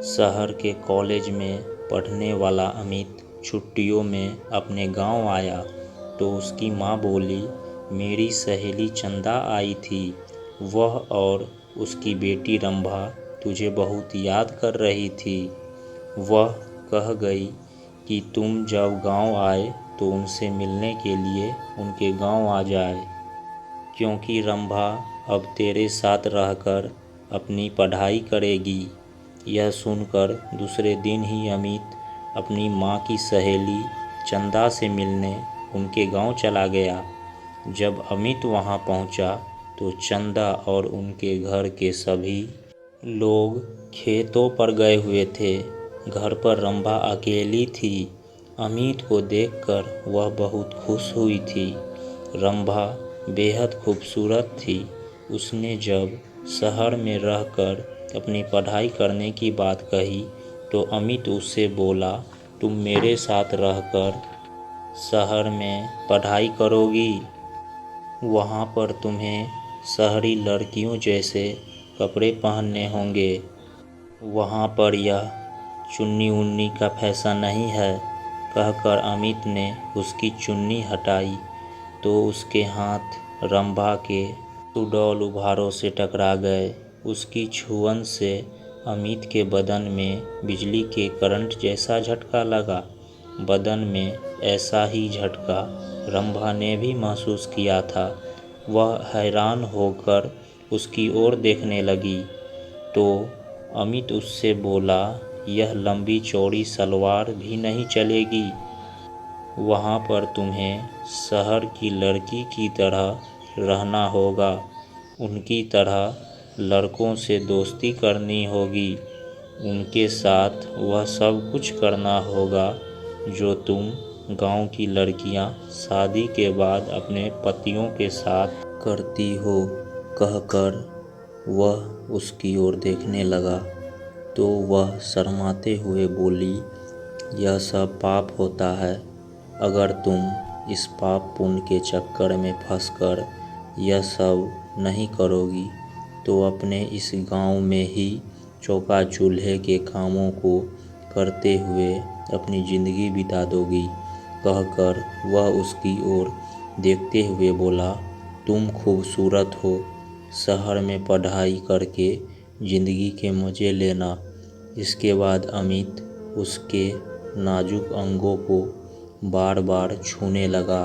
शहर के कॉलेज में पढ़ने वाला अमित छुट्टियों में अपने गांव आया तो उसकी माँ बोली, मेरी सहेली चंदा आई थी। वह और उसकी बेटी रंभा तुझे बहुत याद कर रही थी। वह कह गई कि तुम जब गांव आए तो उनसे मिलने के लिए उनके गांव आ जाए, क्योंकि रंभा अब तेरे साथ रहकर अपनी पढ़ाई करेगी। यह सुनकर दूसरे दिन ही अमित अपनी माँ की सहेली चंदा से मिलने उनके गांव चला गया। जब अमित वहां पहुंचा तो चंदा और उनके घर के सभी लोग खेतों पर गए हुए थे। घर पर रंभा अकेली थी। अमित को देखकर वह बहुत खुश हुई थी। रंभा बेहद खूबसूरत थी। उसने जब शहर में रहकर अपनी पढ़ाई करने की बात कही तो अमित उससे बोला, तुम मेरे साथ रहकर शहर में पढ़ाई करोगी। वहाँ पर तुम्हें शहरी लड़कियों जैसे कपड़े पहनने होंगे। वहाँ पर यह चुन्नी उन्नी का फैशन नहीं है। कहकर अमित ने उसकी चुन्नी हटाई तो उसके हाथ रंभा के सुडौल उभारों से टकरा गए। उसकी छुअन से अमित के बदन में बिजली के करंट जैसा झटका लगा। बदन में ऐसा ही झटका रंभा ने भी महसूस किया था। वह हैरान होकर उसकी ओर देखने लगी तो अमित उससे बोला, यह लंबी चौड़ी सलवार भी नहीं चलेगी। वहाँ पर तुम्हें शहर की लड़की की तरह रहना होगा। उनकी तरह लड़कों से दोस्ती करनी होगी। उनके साथ वह सब कुछ करना होगा जो तुम गांव की लड़कियां शादी के बाद अपने पतियों के साथ करती हो। कहकर वह उसकी ओर देखने लगा तो वह शर्माते हुए बोली, यह सब पाप होता है। अगर तुम इस पाप पुण्य के चक्कर में फंसकर यह सब नहीं करोगी तो अपने इस गांव में ही चौका चूल्हे के कामों को करते हुए अपनी ज़िंदगी बिता दोगी। कहकर वह उसकी ओर देखते हुए बोला, तुम खूबसूरत हो। शहर में पढ़ाई करके ज़िंदगी के मज़े लेना। इसके बाद अमित उसके नाजुक अंगों को बार बार छूने लगा।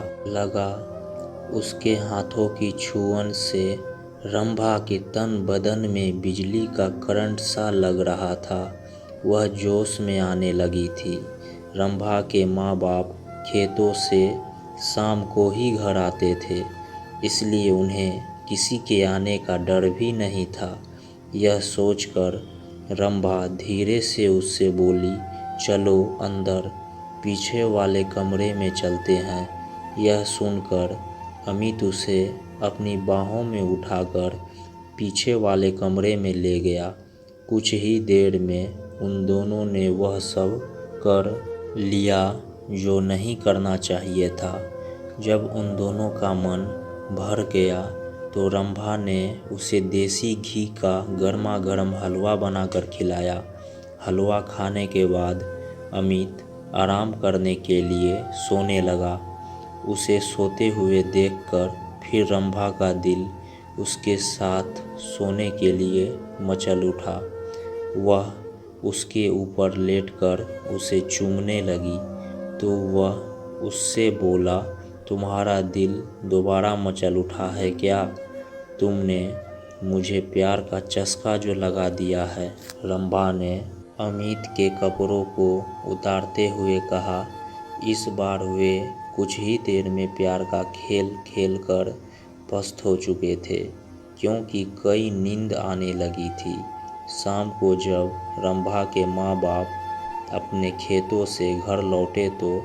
उसके हाथों की छुअन से रंभा के तन बदन में बिजली का करंट सा लग रहा था। वह जोश में आने लगी थी। रंभा के माँ बाप खेतों से शाम को ही घर आते थे, इसलिए उन्हें किसी के आने का डर भी नहीं था। यह सोचकर रंभा धीरे से उससे बोली, चलो अंदर पीछे वाले कमरे में चलते हैं। यह सुनकर अमित उसे अपनी बाहों में उठाकर पीछे वाले कमरे में ले गया। कुछ ही देर में उन दोनों ने वह सब कर लिया जो नहीं करना चाहिए था। जब उन दोनों का मन भर गया तो रंभा ने उसे देसी घी का गर्मा गर्म हलवा बनाकर खिलाया। हलवा खाने के बाद अमित आराम करने के लिए सोने लगा। उसे सोते हुए देखकर फिर रंभा का दिल उसके साथ सोने के लिए मचल उठा। वह उसके ऊपर लेटकर उसे चूमने लगी तो वह उससे बोला, तुम्हारा दिल दोबारा मचल उठा है क्या? तुमने मुझे प्यार का चस्का जो लगा दिया है। रंभा ने अमित के कपड़ों को उतारते हुए कहा। इस बार वे कुछ ही देर में प्यार का खेल खेल कर पस्त हो चुके थे, क्योंकि कई नींद आने लगी थी। शाम को जब रंभा के माँ बाप अपने खेतों से घर लौटे तो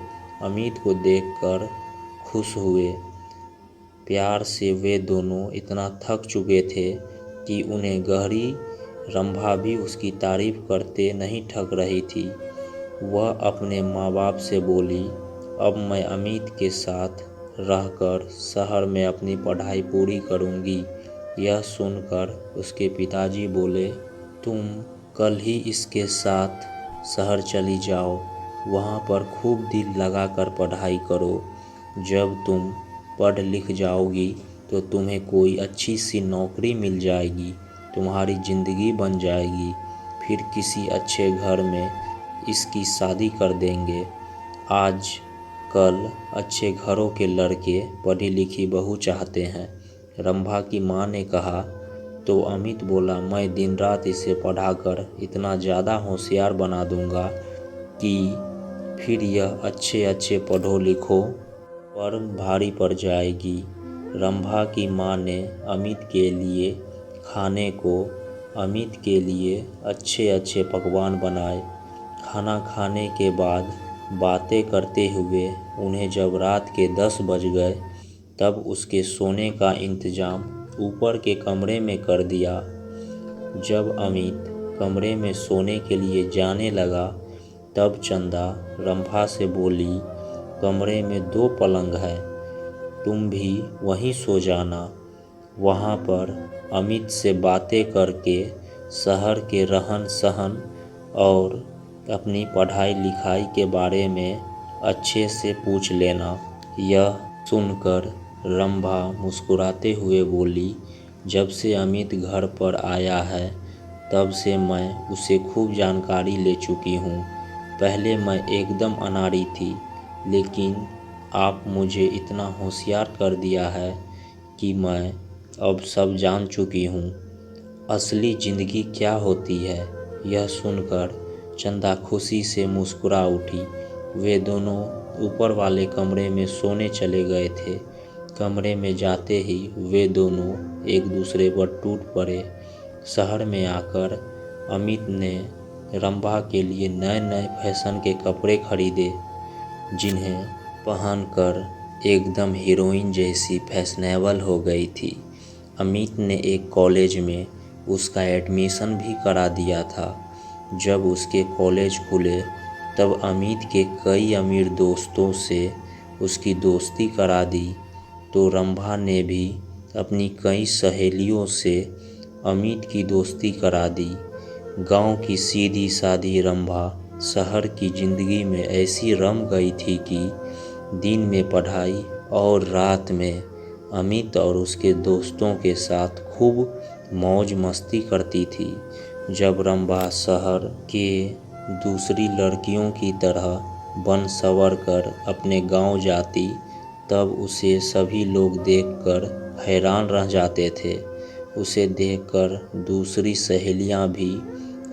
अमित को देखकर खुश हुए। प्यार से वे दोनों इतना थक चुके थे कि उन्हें गहरी रंभा भी उसकी तारीफ करते नहीं थक रही थी। वह अपने माँ बाप से बोली, अब मैं अमित के साथ रहकर शहर में अपनी पढ़ाई पूरी करूंगी। यह सुनकर उसके पिताजी बोले, तुम कल ही इसके साथ शहर चली जाओ, वहाँ पर खूब दिल लगाकर पढ़ाई करो। जब तुम पढ़ लिख जाओगी तो तुम्हें कोई अच्छी सी नौकरी मिल जाएगी, तुम्हारी ज़िंदगी बन जाएगी, फिर किसी अच्छे घर में इसकी शादी कर देंगे। आज कल अच्छे घरों के लड़के पढ़ी लिखी बहू चाहते हैं। रंभा की माँ ने कहा तो अमित बोला, मैं दिन रात इसे पढ़ाकर इतना ज़्यादा होशियार बना दूंगा कि फिर यह अच्छे अच्छे पढ़ो लिखो पर भारी पड़ जाएगी। रंभा की माँ ने अमित के लिए खाने को अमित के लिए अच्छे अच्छे पकवान बनाए। खाना खाने के बाद बातें करते हुए उन्हें जब रात के 10 बज गए तब उसके सोने का इंतज़ाम ऊपर के कमरे में कर दिया। जब अमित कमरे में सोने के लिए जाने लगा तब चंदा रंभा से बोली, कमरे में 2 पलंग है, तुम भी वहीं सो जाना। वहाँ पर अमित से बातें करके शहर के रहन सहन और अपनी पढ़ाई लिखाई के बारे में अच्छे से पूछ लेना। यह सुनकर रंभा मुस्कुराते हुए बोली, जब से अमित घर पर आया है तब से मैं उसे खूब जानकारी ले चुकी हूँ। पहले मैं एकदम अनाड़ी थी, लेकिन आप मुझे इतना होशियार कर दिया है कि मैं अब सब जान चुकी हूँ, असली ज़िंदगी क्या होती है। यह सुनकर चंदा खुशी से मुस्कुरा उठी। वे दोनों ऊपर वाले कमरे में सोने चले गए थे। कमरे में जाते ही वे दोनों एक दूसरे पर टूट पड़े। शहर में आकर अमित ने रंभा के लिए नए नए फैशन के कपड़े खरीदे, जिन्हें पहनकर एकदम हीरोइन जैसी फैशनेबल हो गई थी। अमित ने एक कॉलेज में उसका एडमिशन भी करा दिया था। जब उसके कॉलेज खुले तब अमित के कई अमीर दोस्तों से उसकी दोस्ती करा दी, तो रंभा ने भी अपनी कई सहेलियों से अमित की दोस्ती करा दी। गांव की सीधी सादी रंभा शहर की ज़िंदगी में ऐसी रम गई थी कि दिन में पढ़ाई और रात में अमित और उसके दोस्तों के साथ खूब मौज मस्ती करती थी। जब रंभा शहर के दूसरी लड़कियों की तरह बन संवर कर अपने गांव जाती तब उसे सभी लोग देखकर हैरान रह जाते थे। उसे देखकर दूसरी सहेलियां भी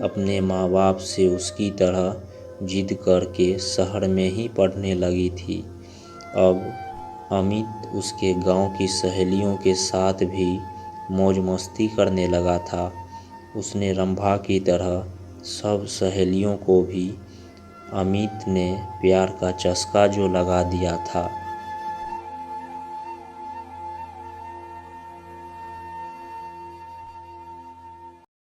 अपने माँ बाप से उसकी तरह जिद करके शहर में ही पढ़ने लगी थी। अब अमित उसके गांव की सहेलियों के साथ भी मौज मस्ती करने लगा था। उसने रंभा की तरह सब सहेलियों को भी अमित ने प्यार का चस्का जो लगा दिया था।